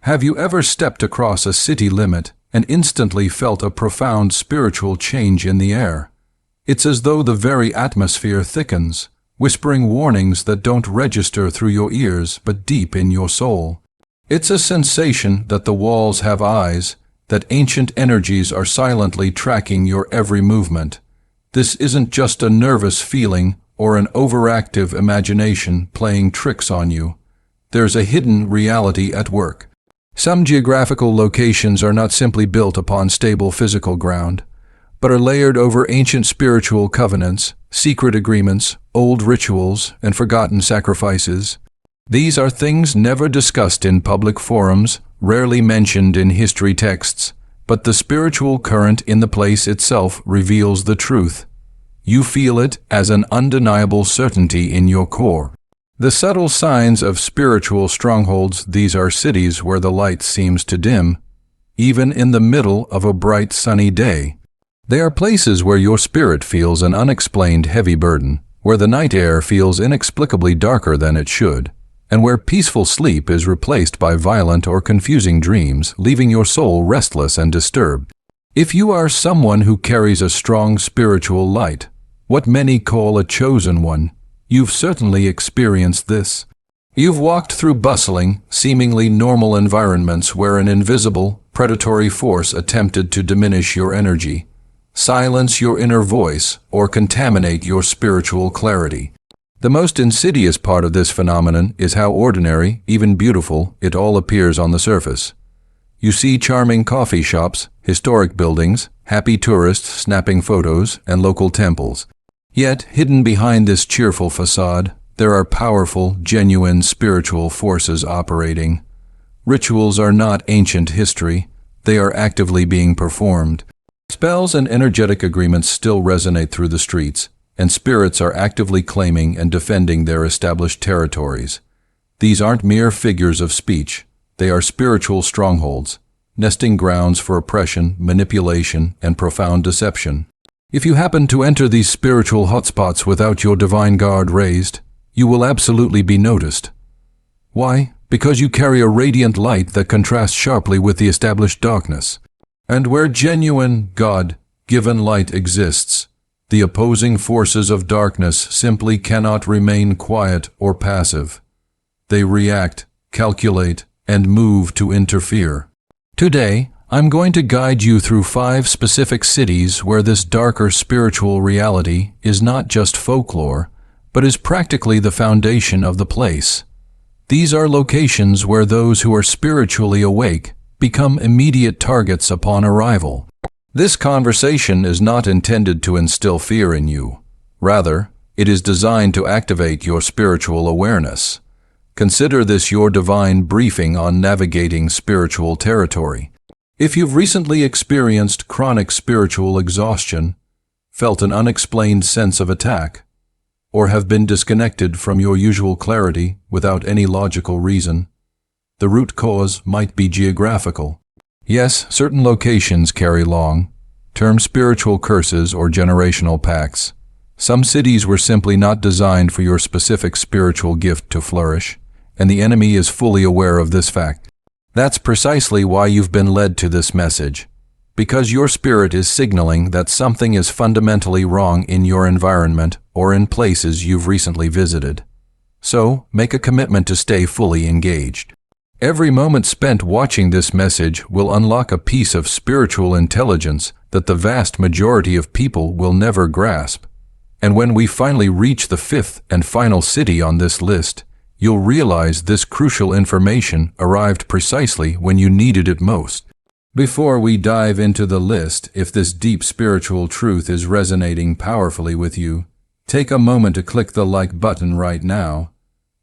Have you ever stepped across a city limit and instantly felt a profound spiritual change in the air? It's as though the very atmosphere thickens, whispering warnings that don't register through your ears but deep in your soul. It's a sensation that the walls have eyes, that ancient energies are silently tracking your every movement. This isn't just a nervous feeling or an overactive imagination playing tricks on you. There's a hidden reality at work. Some geographical locations are not simply built upon stable physical ground, but are layered over ancient spiritual covenants, secret agreements, old rituals, and forgotten sacrifices. These are things never discussed in public forums, rarely mentioned in history texts, but the spiritual current in the place itself reveals the truth. You feel it as an undeniable certainty in your core. The subtle signs of spiritual strongholds. These are cities where the light seems to dim, even in the middle of a bright sunny day. They are places where your spirit feels an unexplained heavy burden, where the night air feels inexplicably darker than it should, and where peaceful sleep is replaced by violent or confusing dreams, leaving your soul restless and disturbed. If you are someone who carries a strong spiritual light, what many call a chosen one, you've certainly experienced this. You've walked through bustling, seemingly normal environments where an invisible, predatory force attempted to diminish your energy, silence your inner voice, or contaminate your spiritual clarity. The most insidious part of this phenomenon is how ordinary, even beautiful, it all appears on the surface. You see charming coffee shops, historic buildings, happy tourists snapping photos, and local temples. Yet, hidden behind this cheerful facade, there are powerful, genuine spiritual forces operating. Rituals are not ancient history. They are actively being performed. Spells and energetic agreements still resonate through the streets, and spirits are actively claiming and defending their established territories. These aren't mere figures of speech. They are spiritual strongholds, nesting grounds for oppression, manipulation, and profound deception. If you happen to enter these spiritual hotspots without your divine guard raised, you will absolutely be noticed. Why? Because you carry a radiant light that contrasts sharply with the established darkness. And where genuine, God-given light exists, the opposing forces of darkness simply cannot remain quiet or passive. They react, calculate, and move to interfere. Today, I'm going to guide you through 5 specific cities where this darker spiritual reality is not just folklore, but is practically the foundation of the place. These are locations where those who are spiritually awake become immediate targets upon arrival. This conversation is not intended to instill fear in you. Rather, it is designed to activate your spiritual awareness. Consider this your divine briefing on navigating spiritual territory. If you've recently experienced chronic spiritual exhaustion, felt an unexplained sense of attack, or have been disconnected from your usual clarity without any logical reason, the root cause might be geographical. Yes, certain locations carry long-term spiritual curses or generational pacts. Some cities were simply not designed for your specific spiritual gift to flourish, and the enemy is fully aware of this fact. That's precisely why you've been led to this message, because your spirit is signaling that something is fundamentally wrong in your environment or in places you've recently visited. So, make a commitment to stay fully engaged. Every moment spent watching this message will unlock a piece of spiritual intelligence that the vast majority of people will never grasp. And when we finally reach the 5th and final city on this list, you'll realize this crucial information arrived precisely when you needed it most. Before we dive into the list, if this deep spiritual truth is resonating powerfully with you, take a moment to click the like button right now.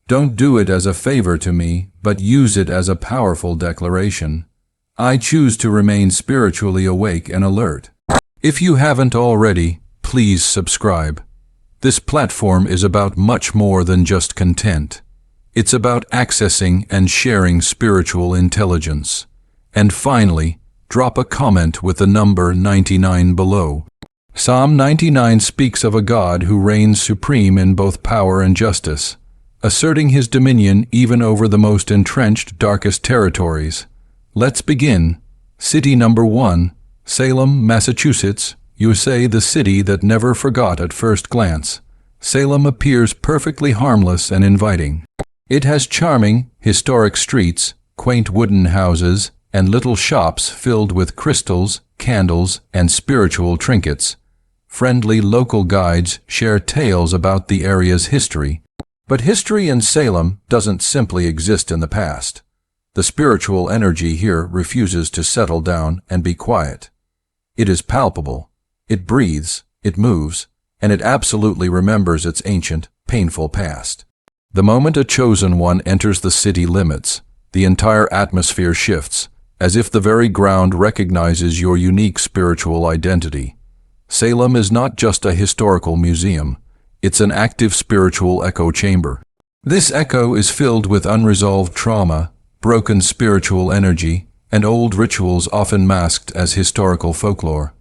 Don't do it as a favor to me, but use it as a powerful declaration. I choose to remain spiritually awake and alert. If you haven't already, please subscribe. This platform is about much more than just content. It's about accessing and sharing spiritual intelligence. And finally, drop a comment with the number 99 below. Psalm 99 speaks of a God who reigns supreme in both power and justice, asserting his dominion even over the most entrenched, darkest territories. Let's begin. City number 1, Salem, Massachusetts, USA, the city that never forgot at first glance. Salem appears perfectly harmless and inviting. It has charming, historic streets, quaint wooden houses, and little shops filled with crystals, candles, and spiritual trinkets. Friendly local guides share tales about the area's history. But history in Salem doesn't simply exist in the past. The spiritual energy here refuses to settle down and be quiet. It is palpable. It breathes, it moves, and it absolutely remembers its ancient, painful past. The moment a chosen one enters the city limits, the entire atmosphere shifts, as if the very ground recognizes your unique spiritual identity. Salem is not just a historical museum, it's an active spiritual echo chamber. This echo is filled with unresolved trauma, broken spiritual energy, and old rituals often masked as historical folklore.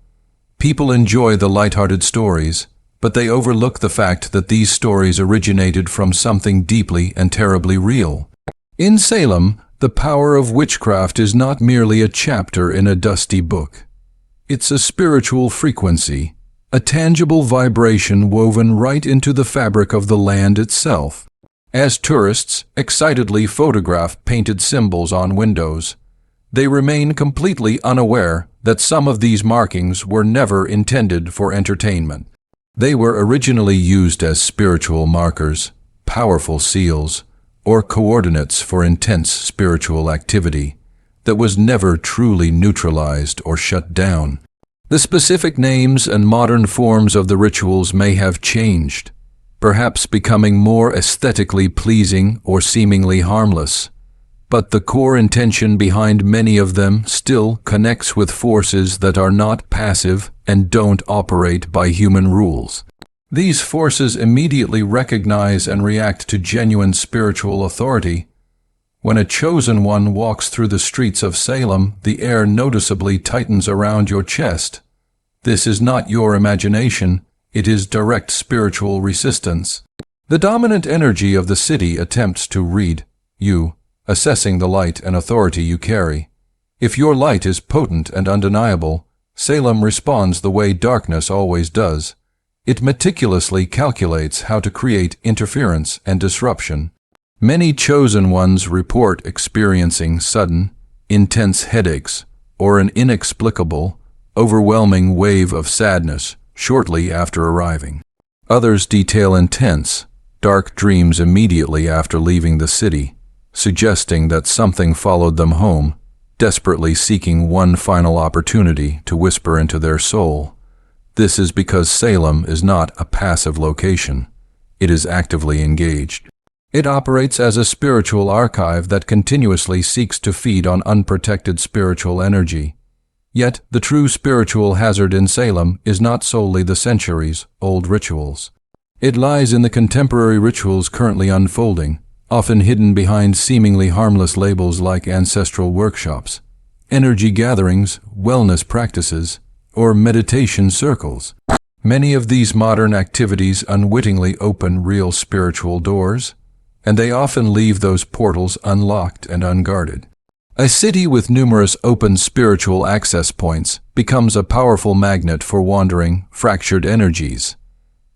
People enjoy the lighthearted stories, but they overlook the fact that these stories originated from something deeply and terribly real. In Salem, the power of witchcraft is not merely a chapter in a dusty book. It's a spiritual frequency, a tangible vibration woven right into the fabric of the land itself. As tourists excitedly photograph painted symbols on windows, they remain completely unaware that some of these markings were never intended for entertainment. They were originally used as spiritual markers, powerful seals, or coordinates for intense spiritual activity that was never truly neutralized or shut down. The specific names and modern forms of the rituals may have changed, perhaps becoming more aesthetically pleasing or seemingly harmless. But the core intention behind many of them still connects with forces that are not passive and don't operate by human rules. These forces immediately recognize and react to genuine spiritual authority. When a chosen one walks through the streets of Salem, the air noticeably tightens around your chest. This is not your imagination, it is direct spiritual resistance. The dominant energy of the city attempts to read you, assessing the light and authority you carry. If your light is potent and undeniable, Salem responds the way darkness always does. It meticulously calculates how to create interference and disruption. Many chosen ones report experiencing sudden, intense headaches or an inexplicable, overwhelming wave of sadness shortly after arriving. Others detail intense, dark dreams immediately after leaving the city, suggesting that something followed them home, desperately seeking one final opportunity to whisper into their soul. This is because Salem is not a passive location. It is actively engaged. It operates as a spiritual archive that continuously seeks to feed on unprotected spiritual energy. Yet, the true spiritual hazard in Salem is not solely the centuries-old rituals. It lies in the contemporary rituals currently unfolding, often hidden behind seemingly harmless labels like ancestral workshops, energy gatherings, wellness practices, or meditation circles. Many of these modern activities unwittingly open real spiritual doors, and they often leave those portals unlocked and unguarded. A city with numerous open spiritual access points becomes a powerful magnet for wandering, fractured energies,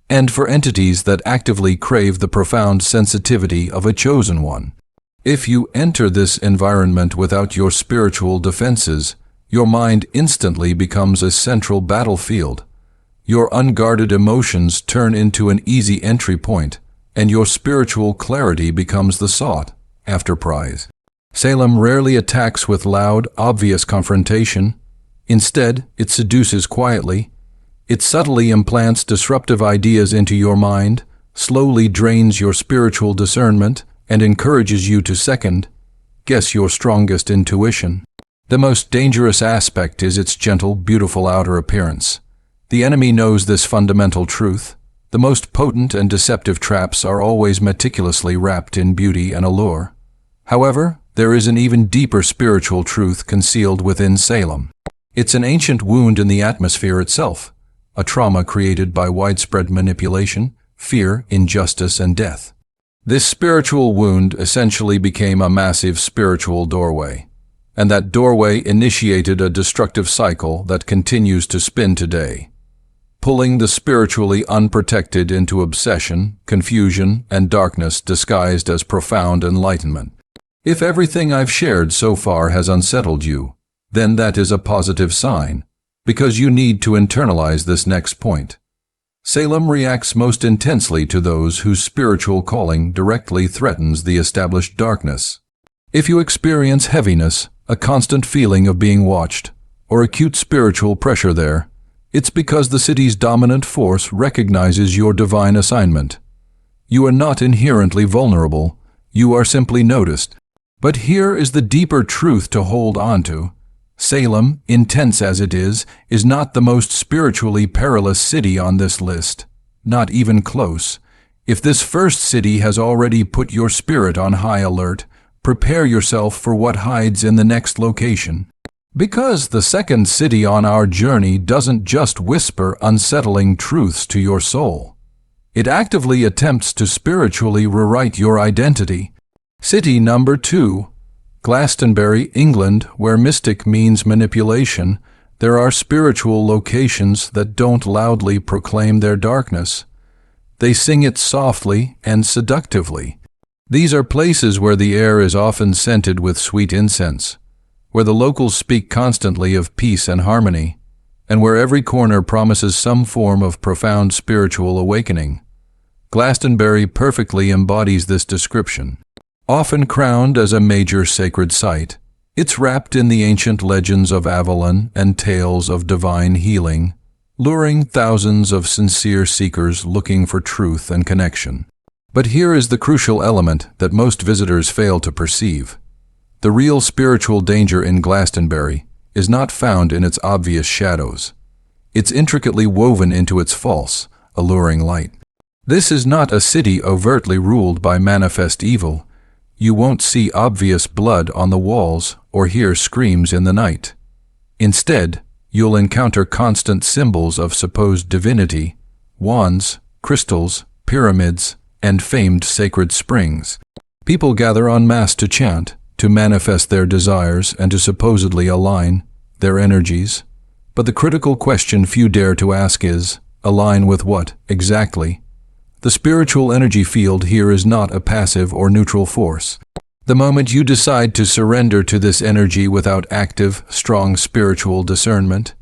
and for entities that actively crave the profound sensitivity of a chosen one. If you enter this environment without your spiritual defenses, your mind instantly becomes a central battlefield. Your unguarded emotions turn into an easy entry point, and your spiritual clarity becomes the sought-after prize. Salem rarely attacks with loud, obvious confrontation. Instead, it seduces quietly. It subtly implants disruptive ideas into your mind, slowly drains your spiritual discernment, and encourages you to second-guess your strongest intuition. The most dangerous aspect is its gentle, beautiful outer appearance. The enemy knows this fundamental truth. The most potent and deceptive traps are always meticulously wrapped in beauty and allure. However, there is an even deeper spiritual truth concealed within Salem. It's an ancient wound in the atmosphere itself, a trauma created by widespread manipulation, fear, injustice, and death. This spiritual wound essentially became a massive spiritual doorway, and that doorway initiated a destructive cycle that continues to spin today, pulling the spiritually unprotected into obsession, confusion, and darkness disguised as profound enlightenment. If everything I've shared so far has unsettled you, then that is a positive sign, because you need to internalize this next point. Salem reacts most intensely to those whose spiritual calling directly threatens the established darkness. If you experience heaviness, a constant feeling of being watched, or acute spiritual pressure there, it's because the city's dominant force recognizes your divine assignment. You are not inherently vulnerable, you are simply noticed. But here is the deeper truth to hold on to. Salem, intense as it is not the most spiritually perilous city on this list. Not even close. If this first city has already put your spirit on high alert, prepare yourself for what hides in the next location. Because the second city on our journey doesn't just whisper unsettling truths to your soul. It actively attempts to spiritually rewrite your identity. City number 2. Glastonbury, England, where mystic means manipulation, there are spiritual locations that don't loudly proclaim their darkness. They sing it softly and seductively. These are places where the air is often scented with sweet incense, where the locals speak constantly of peace and harmony, and where every corner promises some form of profound spiritual awakening. Glastonbury perfectly embodies this description. Often crowned as a major sacred site, it's wrapped in the ancient legends of Avalon and tales of divine healing, luring thousands of sincere seekers looking for truth and connection. But here is the crucial element that most visitors fail to perceive. The real spiritual danger in Glastonbury is not found in its obvious shadows. It's intricately woven into its false, alluring light. This is not a city overtly ruled by manifest evil. You won't see obvious blood on the walls or hear screams in the night. Instead, you'll encounter constant symbols of supposed divinity, wands, crystals, pyramids, and famed sacred springs. People gather en masse to chant, to manifest their desires and to supposedly align their energies. But the critical question few dare to ask is, align with what, exactly? The spiritual energy field here is not a passive or neutral force. The moment you decide to surrender to this energy without active, strong spiritual discernment,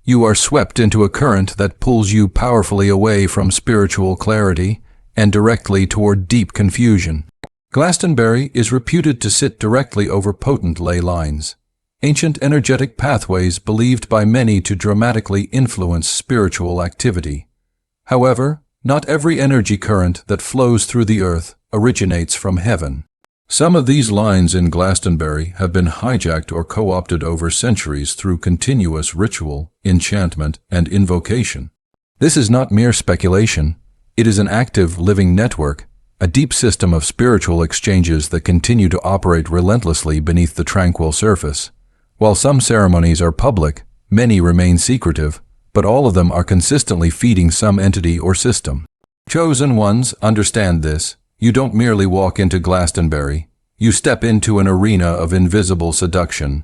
you are swept into a current that pulls you powerfully away from spiritual clarity and directly toward deep confusion. Glastonbury is reputed to sit directly over potent ley lines, ancient energetic pathways believed by many to dramatically influence spiritual activity. However, not every energy current that flows through the earth originates from heaven. Some of these lines in Glastonbury have been hijacked or co-opted over centuries through continuous ritual, enchantment, and invocation. This is not mere speculation. It is an active, living network, a deep system of spiritual exchanges that continue to operate relentlessly beneath the tranquil surface. While some ceremonies are public, many remain secretive, but all of them are consistently feeding some entity or system. Chosen ones understand this. You don't merely walk into Glastonbury, you step into an arena of invisible seduction.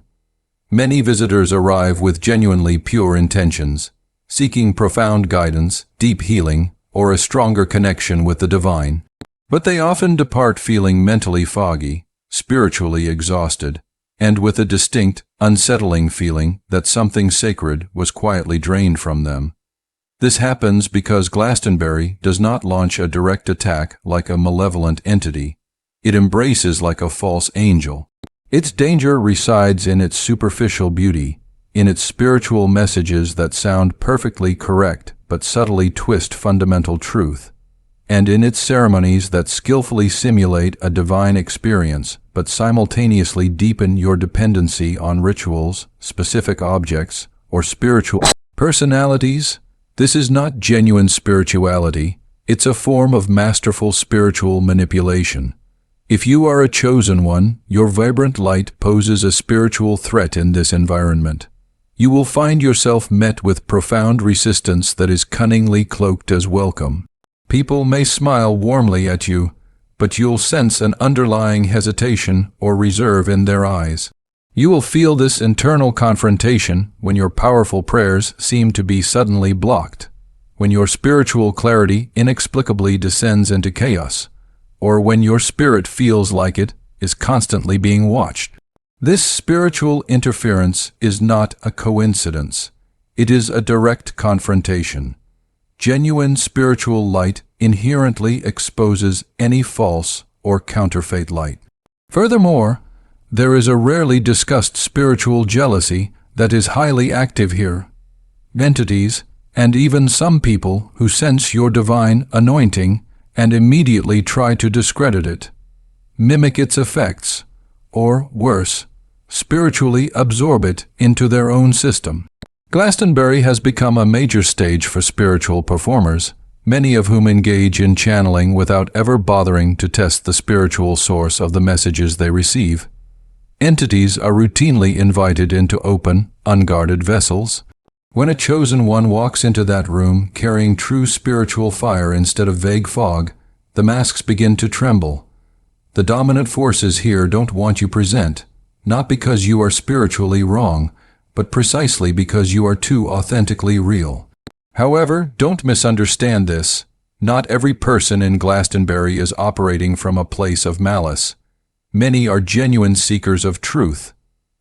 Many visitors arrive with genuinely pure intentions, seeking profound guidance, deep healing, or a stronger connection with the divine. But they often depart feeling mentally foggy, spiritually exhausted, and with a distinct, unsettling feeling that something sacred was quietly drained from them. This happens because Glastonbury does not launch a direct attack like a malevolent entity. It embraces like a false angel. Its danger resides in its superficial beauty, in its spiritual messages that sound perfectly correct but subtly twist fundamental truth, and in its ceremonies that skillfully simulate a divine experience but simultaneously deepen your dependency on rituals, specific objects, or spiritual personalities. This is not genuine spirituality. It's a form of masterful spiritual manipulation. If you are a chosen one, your vibrant light poses a spiritual threat in this environment. You will find yourself met with profound resistance that is cunningly cloaked as welcome. People may smile warmly at you, but you'll sense an underlying hesitation or reserve in their eyes. You will feel this internal confrontation when your powerful prayers seem to be suddenly blocked, when your spiritual clarity inexplicably descends into chaos, or when your spirit feels like it is constantly being watched. This spiritual interference is not a coincidence. It is a direct confrontation. Genuine spiritual light inherently exposes any false or counterfeit light. Furthermore, there is a rarely discussed spiritual jealousy that is highly active here. Entities, and even some people who sense your divine anointing and immediately try to discredit it, mimic its effects, or worse, spiritually absorb it into their own system. Glastonbury has become a major stage for spiritual performers, many of whom engage in channeling without ever bothering to test the spiritual source of the messages they receive. Entities are routinely invited into open, unguarded vessels. When a chosen one walks into that room carrying true spiritual fire instead of vague fog, the masks begin to tremble. The dominant forces here don't want you present, not because you are spiritually wrong, but precisely because you are too authentically real. However, don't misunderstand this. Not every person in Glastonbury is operating from a place of malice. Many are genuine seekers of truth,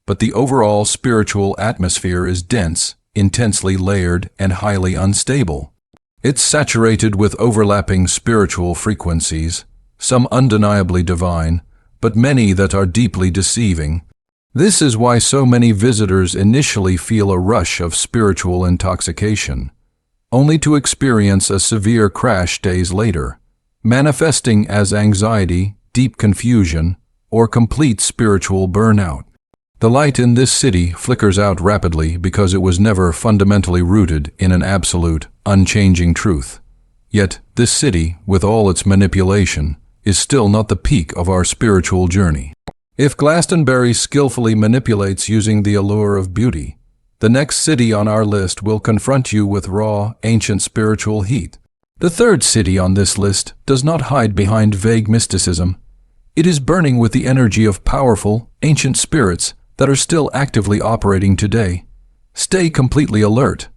but the overall spiritual atmosphere is dense, intensely layered, and highly unstable. It's saturated with overlapping spiritual frequencies, some undeniably divine, but many that are deeply deceiving. This is why so many visitors initially feel a rush of spiritual intoxication, only to experience a severe crash days later, manifesting as anxiety, deep confusion, or complete spiritual burnout. The light in this city flickers out rapidly because it was never fundamentally rooted in an absolute, unchanging truth. Yet this city, with all its manipulation, is still not the peak of our spiritual journey. If Glastonbury skillfully manipulates using the allure of beauty, the next city on our list will confront you with raw, ancient spiritual heat. The third city on this list does not hide behind vague mysticism. It is burning with the energy of powerful, ancient spirits that are still actively operating today. Stay completely alert.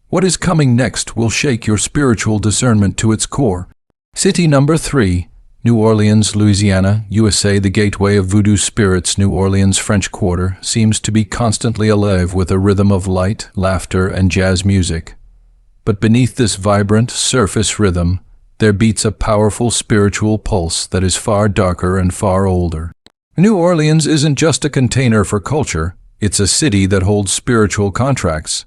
What is coming next will shake your spiritual discernment to its core. City number 3, New Orleans, Louisiana, USA. The gateway of voodoo spirits. New Orleans, French Quarter, seems to be constantly alive with a rhythm of light, laughter, and jazz music. But beneath this vibrant, surface rhythm, there beats a powerful spiritual pulse that is far darker and far older. New Orleans isn't just a container for culture, it's a city that holds spiritual contracts.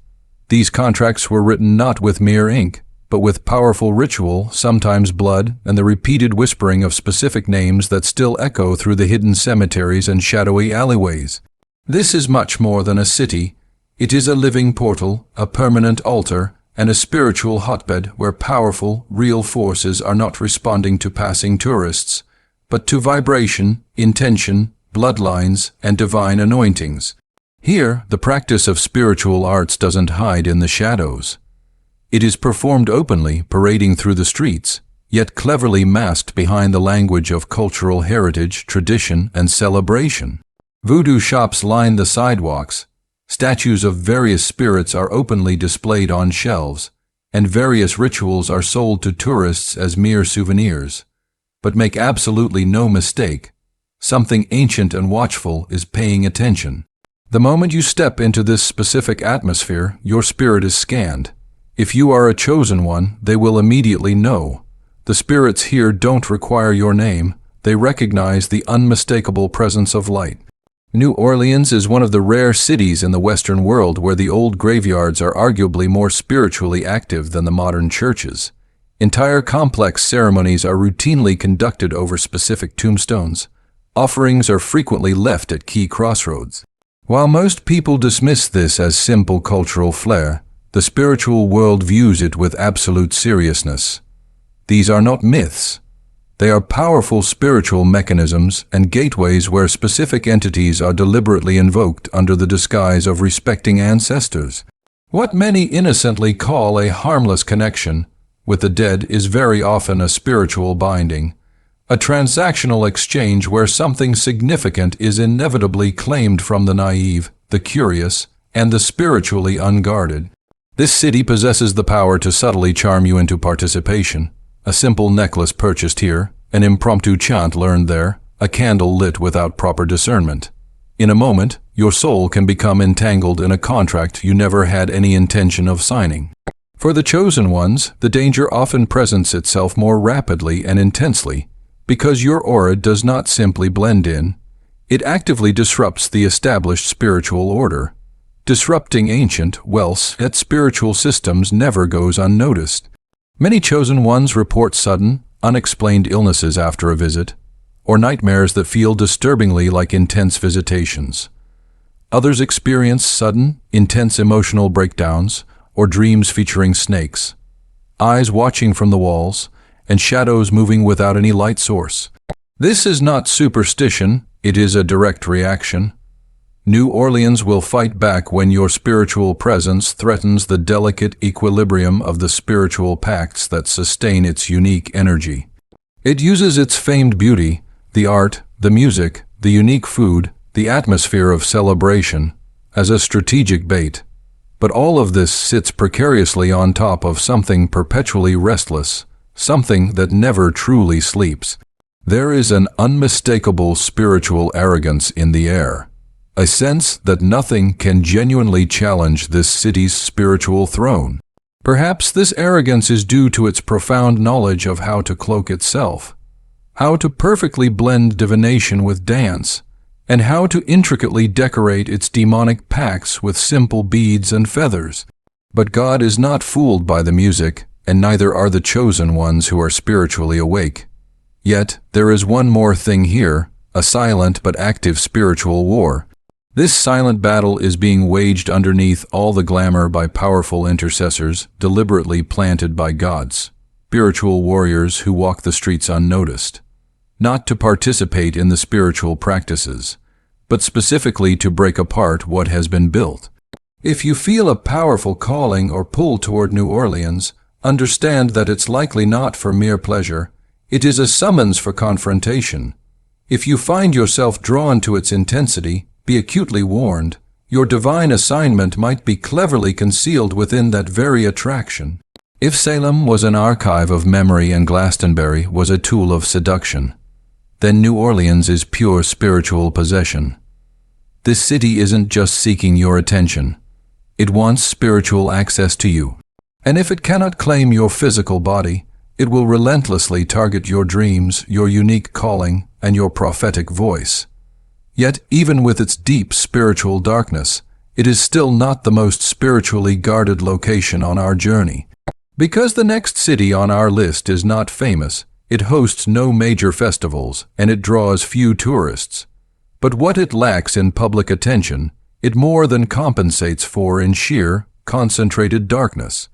These contracts were written not with mere ink, but with powerful ritual, sometimes blood, and the repeated whispering of specific names that still echo through the hidden cemeteries and shadowy alleyways. This is much more than a city. It is a living portal, a permanent altar, and a spiritual hotbed where powerful, real forces are not responding to passing tourists, but to vibration, intention, bloodlines, and divine anointings. Here, the practice of spiritual arts doesn't hide in the shadows. It is performed openly, parading through the streets, yet cleverly masked behind the language of cultural heritage, tradition, and celebration. Voodoo shops line the sidewalks. Statues of various spirits are openly displayed on shelves, and various rituals are sold to tourists as mere souvenirs. But make absolutely no mistake, something ancient and watchful is paying attention. The moment you step into this specific atmosphere, your spirit is scanned. If you are a chosen one, they will immediately know. The spirits here don't require your name, they recognize the unmistakable presence of light. New Orleans is one of the rare cities in the Western world where the old graveyards are arguably more spiritually active than the modern churches. Entire complex ceremonies are routinely conducted over specific tombstones. Offerings are frequently left at key crossroads. While most people dismiss this as simple cultural flair, the spiritual world views it with absolute seriousness. These are not myths. They are powerful spiritual mechanisms and gateways where specific entities are deliberately invoked under the disguise of respecting ancestors. What many innocently call a harmless connection with the dead is very often a spiritual binding, a transactional exchange where something significant is inevitably claimed from the naive, the curious, and the spiritually unguarded. This city possesses the power to subtly charm you into participation. A simple necklace purchased here, an impromptu chant learned there, a candle lit without proper discernment. In a moment, your soul can become entangled in a contract you never had any intention of signing. For the chosen ones, the danger often presents itself more rapidly and intensely, because your aura does not simply blend in. It actively disrupts the established spiritual order. Disrupting ancient, yet spiritual systems never goes unnoticed. Many chosen ones report sudden, unexplained illnesses after a visit, or nightmares that feel disturbingly like intense visitations. Others experience sudden, intense emotional breakdowns, or dreams featuring snakes, eyes watching from the walls, and shadows moving without any light source. This is not superstition, it is a direct reaction. New Orleans will fight back when your spiritual presence threatens the delicate equilibrium of the spiritual pacts that sustain its unique energy. It uses its famed beauty, the art, the music, the unique food, the atmosphere of celebration, as a strategic bait. But all of this sits precariously on top of something perpetually restless, something that never truly sleeps. There is an unmistakable spiritual arrogance in the air, a sense that nothing can genuinely challenge this city's spiritual throne. Perhaps this arrogance is due to its profound knowledge of how to cloak itself, how to perfectly blend divination with dance, and how to intricately decorate its demonic pacts with simple beads and feathers. But God is not fooled by the music, and neither are the chosen ones who are spiritually awake. Yet, there is one more thing here, a silent but active spiritual war. This silent battle is being waged underneath all the glamour by powerful intercessors deliberately planted by gods, spiritual warriors who walk the streets unnoticed, not to participate in the spiritual practices, but specifically to break apart what has been built. If you feel a powerful calling or pull toward New Orleans, understand that it's likely not for mere pleasure. It is a summons for confrontation. If you find yourself drawn to its intensity, be acutely warned. Your divine assignment might be cleverly concealed within that very attraction. If Salem was an archive of memory and Glastonbury was a tool of seduction, then New Orleans is pure spiritual possession. This city isn't just seeking your attention. It wants spiritual access to you. And if it cannot claim your physical body, it will relentlessly target your dreams, your unique calling, and your prophetic voice. Yet, even with its deep spiritual darkness, it is still not the most spiritually guarded location on our journey. Because the next city on our list is not famous, it hosts no major festivals, and it draws few tourists. But what it lacks in public attention, it more than compensates for in sheer, concentrated darkness.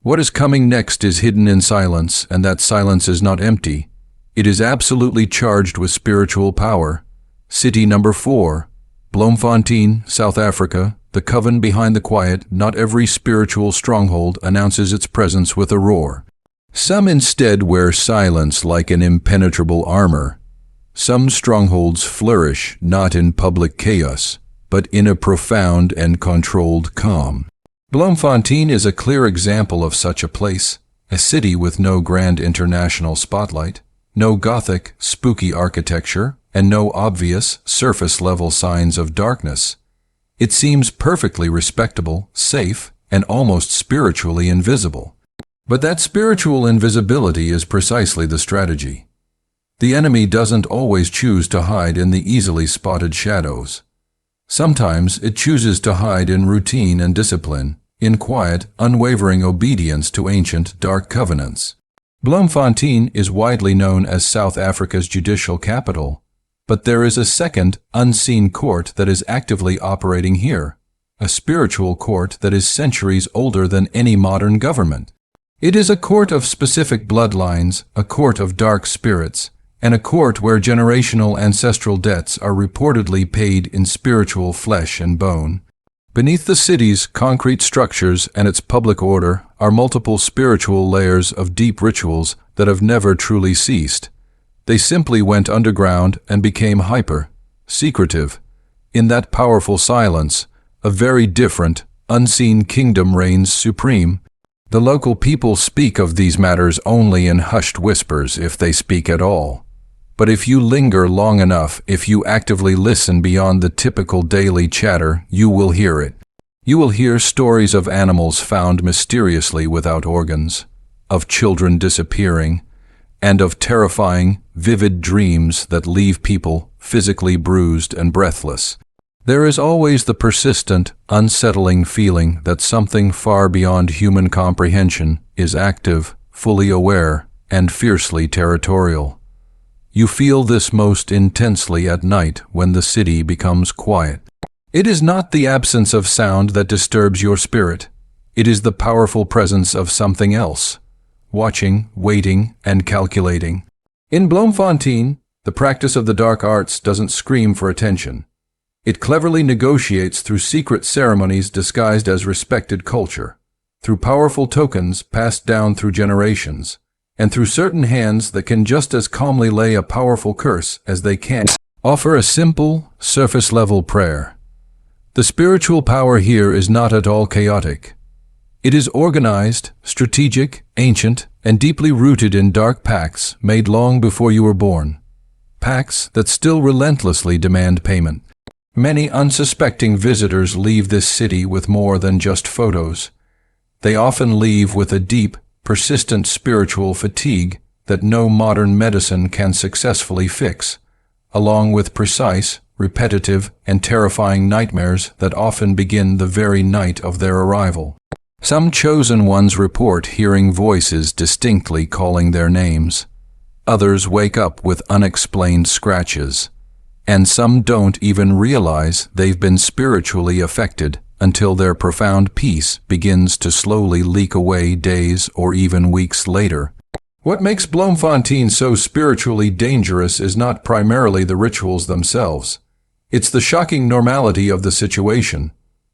What is coming next is hidden in silence, and that silence is not empty. It is absolutely charged with spiritual power. City number 4, Bloemfontein, South Africa, the coven behind the quiet. Not every spiritual stronghold announces its presence with a roar. Some instead wear silence like an impenetrable armor. Some strongholds flourish not in public chaos, but in a profound and controlled calm. Bloemfontein is a clear example of such a place, a city with no grand international spotlight, no Gothic, spooky architecture, and no obvious, surface-level signs of darkness. It seems perfectly respectable, safe, and almost spiritually invisible. But that spiritual invisibility is precisely the strategy. The enemy doesn't always choose to hide in the easily spotted shadows. Sometimes it chooses to hide in routine and discipline, in quiet, unwavering obedience to ancient, dark covenants. Bloemfontein is widely known as South Africa's judicial capital, but there is a second, unseen court that is actively operating here, a spiritual court that is centuries older than any modern government. It is a court of specific bloodlines, a court of dark spirits, and a court where generational ancestral debts are reportedly paid in spiritual flesh and bone. Beneath the city's concrete structures and its public order are multiple spiritual layers of deep rituals that have never truly ceased. They simply went underground and became hyper, secretive. In that powerful silence, a very different, unseen kingdom reigns supreme. The local people speak of these matters only in hushed whispers, if they speak at all. But if you linger long enough, if you actively listen beyond the typical daily chatter, you will hear it. You will hear stories of animals found mysteriously without organs, of children disappearing, and of terrifying, vivid dreams that leave people physically bruised and breathless. There is always the persistent, unsettling feeling that something far beyond human comprehension is active, fully aware, and fiercely territorial. You feel this most intensely at night when the city becomes quiet. It is not the absence of sound that disturbs your spirit. It is the powerful presence of something else, watching, waiting, and calculating. In Bloemfontein, the practice of the dark arts doesn't scream for attention. It cleverly negotiates through secret ceremonies disguised as respected culture, through powerful tokens passed down through generations, and through certain hands that can just as calmly lay a powerful curse as they can offer a simple, surface-level prayer. The spiritual power here is not at all chaotic. It is organized, strategic, ancient, and deeply rooted in dark pacts made long before you were born. Pacts that still relentlessly demand payment. Many unsuspecting visitors leave this city with more than just photos. They often leave with a deep, persistent spiritual fatigue that no modern medicine can successfully fix, along with precise, repetitive, and terrifying nightmares that often begin the very night of their arrival. Some chosen ones report hearing voices distinctly calling their names. Others wake up with unexplained scratches. And some don't even realize they've been spiritually affected until their profound peace begins to slowly leak away days or even weeks later. What makes Bloemfontein so spiritually dangerous is not primarily the rituals themselves. It's the shocking normality of the situation,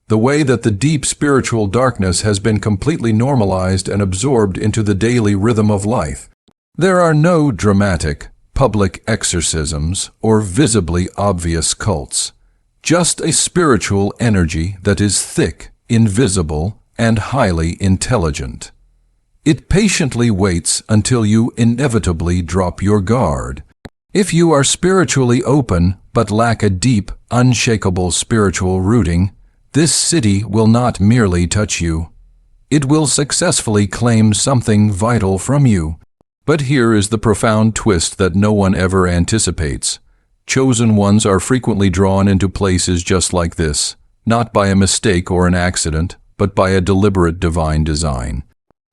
the way that the deep spiritual darkness has been completely normalized and absorbed into the daily rhythm of life. There are no dramatic, public exorcisms or visibly obvious cults, just a spiritual energy that is thick, invisible, and highly intelligent. It patiently waits until you inevitably drop your guard. If you are spiritually open but lack a deep, unshakable spiritual rooting, this city will not merely touch you. It will successfully claim something vital from you. But here is the profound twist that no one ever anticipates. Chosen ones are frequently drawn into places just like this, not by a mistake or an accident, but by a deliberate divine design.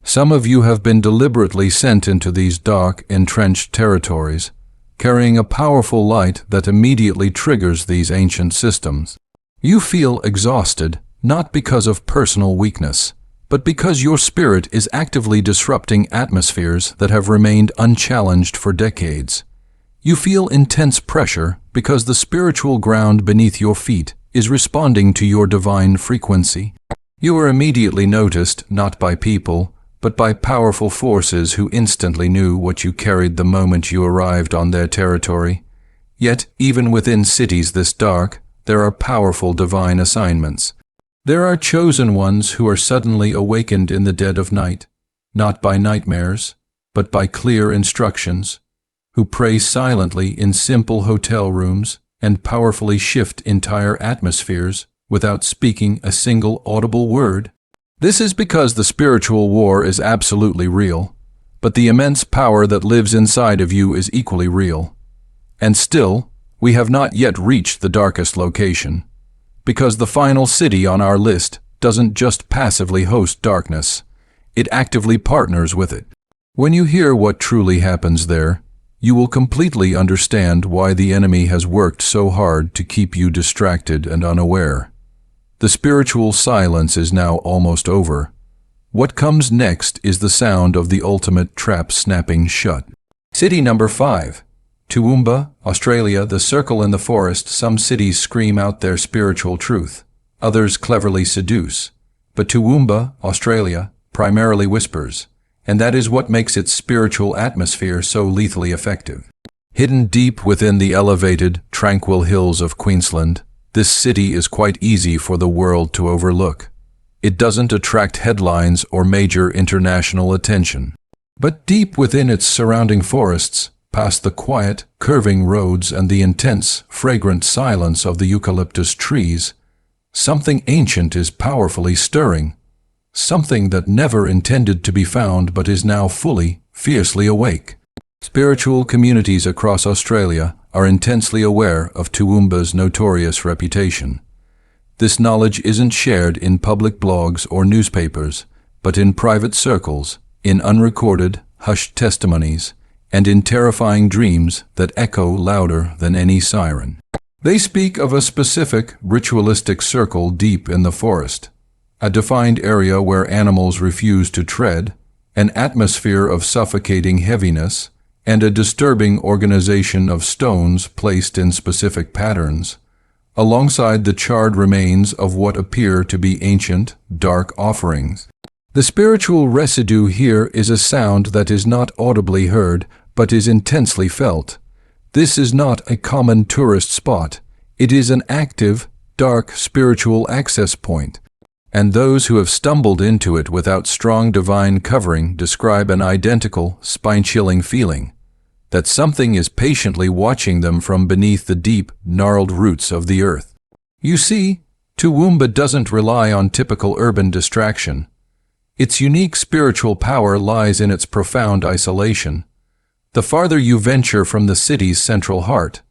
Some of you have been deliberately sent into these dark, entrenched territories, carrying a powerful light that immediately triggers these ancient systems. You feel exhausted, not because of personal weakness, but because your spirit is actively disrupting atmospheres that have remained unchallenged for decades. You feel intense pressure because the spiritual ground beneath your feet is responding to your divine frequency. You are immediately noticed not by people, but by powerful forces who instantly knew what you carried the moment you arrived on their territory. Yet, even within cities this dark, there are powerful divine assignments. There are chosen ones who are suddenly awakened in the dead of night, not by nightmares, but by clear instructions, who pray silently in simple hotel rooms and powerfully shift entire atmospheres without speaking a single audible word. This is because the spiritual war is absolutely real, but the immense power that lives inside of you is equally real. And still, we have not yet reached the darkest location, because the final city on our list doesn't just passively host darkness, it actively partners with it. When you hear what truly happens there, you will completely understand why the enemy has worked so hard to keep you distracted and unaware. The spiritual silence is now almost over. What comes next is the sound of the ultimate trap snapping shut. City number 5. Toowoomba, Australia, the circle in the forest. Some cities scream out their spiritual truth. Others cleverly seduce. But Toowoomba, Australia, primarily whispers. And that is what makes its spiritual atmosphere so lethally effective. Hidden deep within the elevated, tranquil hills of Queensland, this city is quite easy for the world to overlook. It doesn't attract headlines or major international attention. But deep within its surrounding forests, past the quiet, curving roads and the intense, fragrant silence of the eucalyptus trees, something ancient is powerfully stirring. Something that never intended to be found but is now fully, fiercely awake. Spiritual communities across Australia are intensely aware of Toowoomba's notorious reputation. This knowledge isn't shared in public blogs or newspapers, but in private circles, in unrecorded, hushed testimonies, and in terrifying dreams that echo louder than any siren. They speak of a specific, ritualistic circle deep in the forest, a defined area where animals refuse to tread, an atmosphere of suffocating heaviness, and a disturbing organization of stones placed in specific patterns, alongside the charred remains of what appear to be ancient, dark offerings. The spiritual residue here is a sound that is not audibly heard, but is intensely felt. This is not a common tourist spot. It is an active, dark spiritual access point. And those who have stumbled into it without strong divine covering describe an identical, spine-chilling feeling, that something is patiently watching them from beneath the deep, gnarled roots of the earth. You see, Toowoomba doesn't rely on typical urban distraction. Its unique spiritual power lies in its profound isolation. The farther you venture from the city's central heart,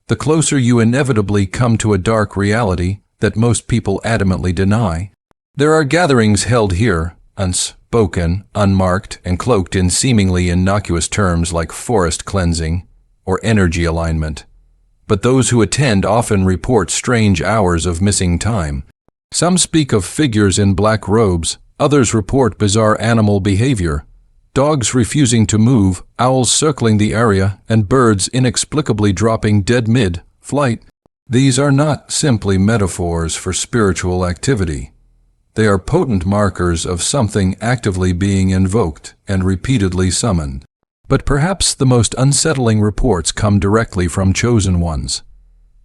the closer you inevitably come to a dark reality that most people adamantly deny. There are gatherings held here, unspoken, unmarked, and cloaked in seemingly innocuous terms like forest cleansing or energy alignment. But those who attend often report strange hours of missing time. Some speak of figures in black robes, others report bizarre animal behavior. Dogs refusing to move, owls circling the area, and birds inexplicably dropping dead mid-flight. These are not simply metaphors for spiritual activity. They are potent markers of something actively being invoked and repeatedly summoned. But perhaps the most unsettling reports come directly from chosen ones,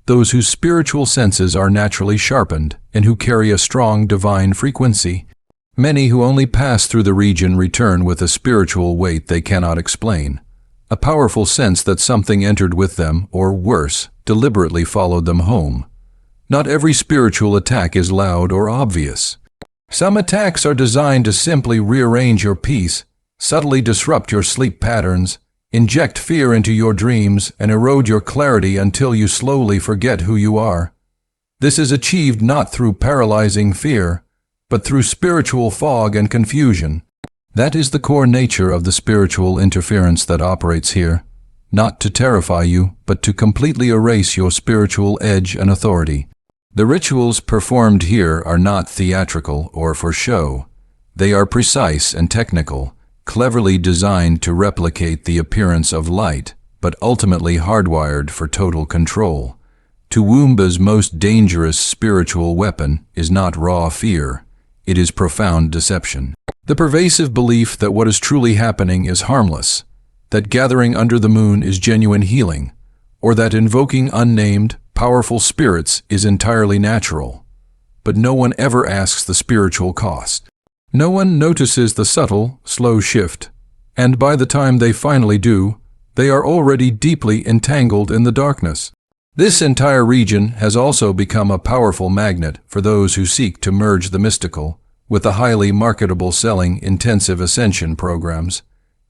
those whose spiritual senses are naturally sharpened and who carry a strong divine frequency. Many who only pass through the region return with a spiritual weight they cannot explain, a powerful sense that something entered with them, or worse, deliberately followed them home. Not every spiritual attack is loud or obvious. Some attacks are designed to simply rearrange your peace, subtly disrupt your sleep patterns, inject fear into your dreams, and erode your clarity until you slowly forget who you are. This is achieved not through paralyzing fear, but through spiritual fog and confusion. That is the core nature of the spiritual interference that operates here, not to terrify you, but to completely erase your spiritual edge and authority. The rituals performed here are not theatrical or for show. They are precise and technical, cleverly designed to replicate the appearance of light, but ultimately hardwired for total control. Toowoomba's most dangerous spiritual weapon is not raw fear. It is profound deception. The pervasive belief that what is truly happening is harmless, that gathering under the moon is genuine healing, or that invoking unnamed, powerful spirits is entirely natural. But no one ever asks the spiritual cost. No one notices the subtle, slow shift, and by the time they finally do, they are already deeply entangled in the darkness. This entire region has also become a powerful magnet for those who seek to merge the mystical with the highly marketable selling intensive ascension programs,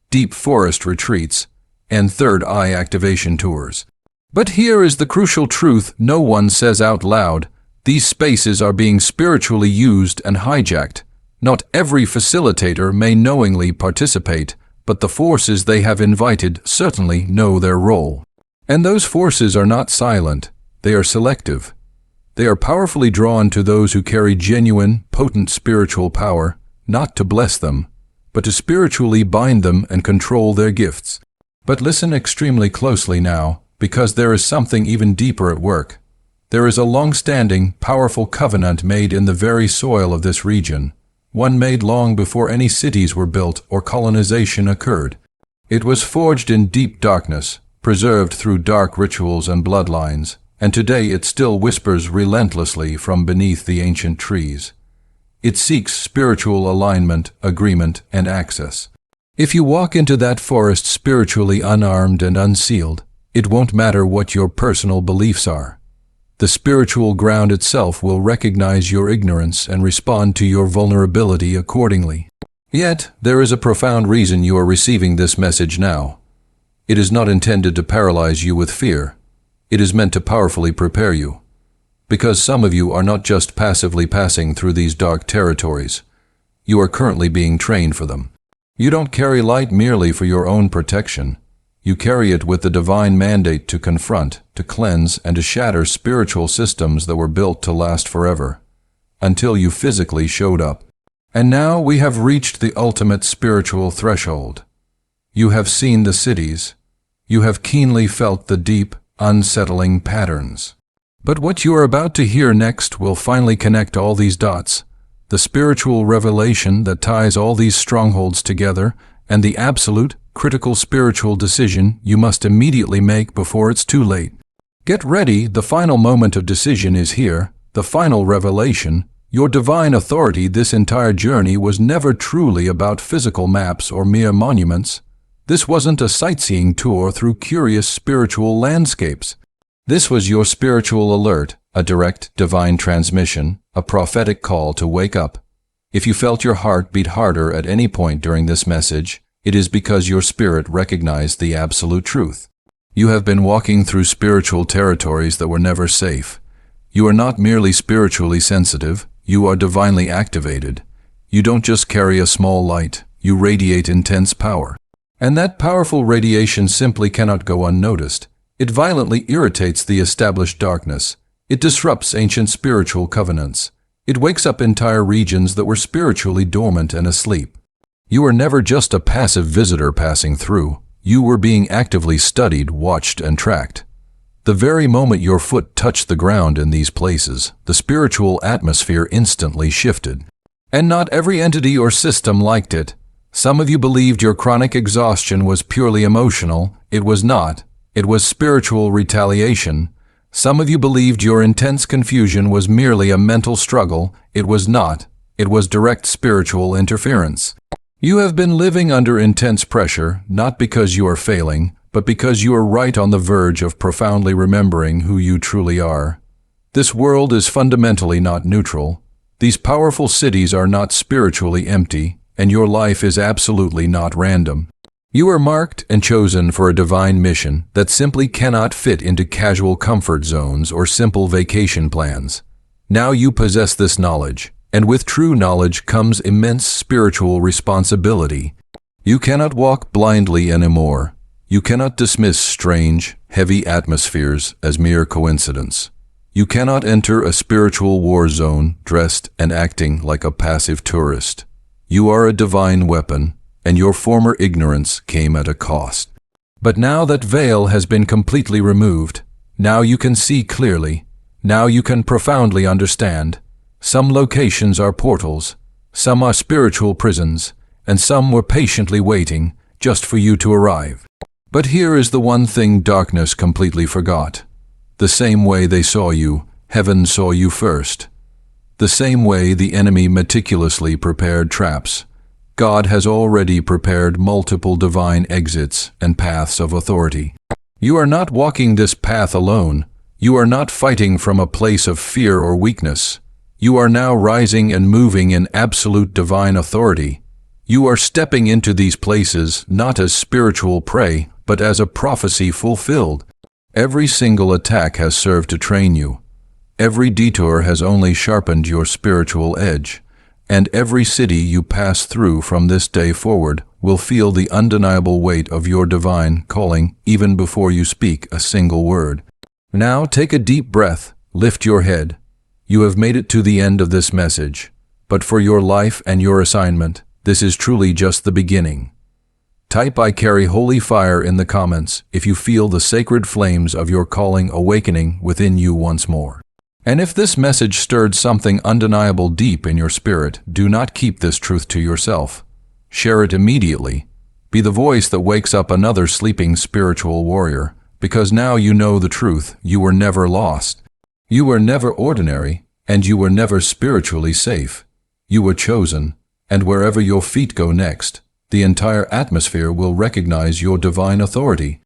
deep forest retreats, and third eye activation tours. But here is the crucial truth no one says out loud. These spaces are being spiritually used and hijacked. Not every facilitator may knowingly participate, but the forces they have invited certainly know their role. And those forces are not silent, they are selective. They are powerfully drawn to those who carry genuine, potent spiritual power, not to bless them, but to spiritually bind them and control their gifts. But listen extremely closely now, because there is something even deeper at work. There is a long-standing, powerful covenant made in the very soil of this region, one made long before any cities were built or colonization occurred. It was forged in deep darkness, preserved through dark rituals and bloodlines, and today it still whispers relentlessly from beneath the ancient trees. It seeks spiritual alignment, agreement, and access. If you walk into that forest spiritually unarmed and unsealed, it won't matter what your personal beliefs are. The spiritual ground itself will recognize your ignorance and respond to your vulnerability accordingly. Yet, there is a profound reason you are receiving this message now. It is not intended to paralyze you with fear. It is meant to powerfully prepare you. Because some of you are not just passively passing through these dark territories. You are currently being trained for them. You don't carry light merely for your own protection. You carry it with the divine mandate to confront, to cleanse, and to shatter spiritual systems that were built to last forever, until you physically showed up. And now we have reached the ultimate spiritual threshold. You have seen the cities. You have keenly felt the deep, unsettling patterns. But what you are about to hear next will finally connect all these dots, the spiritual revelation that ties all these strongholds together, and the absolute, critical spiritual decision you must immediately make before it's too late. Get ready, the final moment of decision is here, the final revelation. Your divine authority. This entire journey was never truly about physical maps or mere monuments. This wasn't a sightseeing tour through curious spiritual landscapes. This was your spiritual alert, a direct divine transmission, a prophetic call to wake up. If you felt your heart beat harder at any point during this message, it is because your spirit recognized the absolute truth. You have been walking through spiritual territories that were never safe. You are not merely spiritually sensitive, you are divinely activated. You don't just carry a small light, you radiate intense power. And that powerful radiation simply cannot go unnoticed. It violently irritates the established darkness. It disrupts ancient spiritual covenants. It wakes up entire regions that were spiritually dormant and asleep. You were never just a passive visitor passing through. You were being actively studied, watched, and tracked. The very moment your foot touched the ground in these places, the spiritual atmosphere instantly shifted. And not every entity or system liked it. Some of you believed your chronic exhaustion was purely emotional. It was not. It was spiritual retaliation. Some of you believed your intense confusion was merely a mental struggle. It was not. It was direct spiritual interference. You have been living under intense pressure, not because you are failing, but because you are right on the verge of profoundly remembering who you truly are. This world is fundamentally not neutral. These powerful cities are not spiritually empty, and your life is absolutely not random. You are marked and chosen for a divine mission that simply cannot fit into casual comfort zones or simple vacation plans. Now you possess this knowledge, and with true knowledge comes immense spiritual responsibility. You cannot walk blindly anymore. You cannot dismiss strange, heavy atmospheres as mere coincidence. You cannot enter a spiritual war zone dressed and acting like a passive tourist. You are a divine weapon, and your former ignorance came at a cost. But now that veil has been completely removed, now you can see clearly, now you can profoundly understand. Some locations are portals, some are spiritual prisons, and some were patiently waiting just for you to arrive. But here is the one thing darkness completely forgot. The same way they saw you, heaven saw you first. The same way the enemy meticulously prepared traps, God has already prepared multiple divine exits and paths of authority. You are not walking this path alone. You are not fighting from a place of fear or weakness. You are now rising and moving in absolute divine authority. You are stepping into these places not as spiritual prey, but as a prophecy fulfilled. Every single attack has served to train you. Every detour has only sharpened your spiritual edge. And every city you pass through from this day forward will feel the undeniable weight of your divine calling even before you speak a single word. Now take a deep breath, lift your head. You have made it to the end of this message, but for your life and your assignment, this is truly just the beginning. Type "I carry holy fire" in the comments if you feel the sacred flames of your calling awakening within you once more. And if this message stirred something undeniable deep in your spirit, do not keep this truth to yourself. Share it immediately, Be the voice that wakes up another sleeping spiritual warrior, because now you know the truth. You were never lost. You were never ordinary, and you were never spiritually safe. You were chosen, and wherever your feet go next, the entire atmosphere will recognize your divine authority.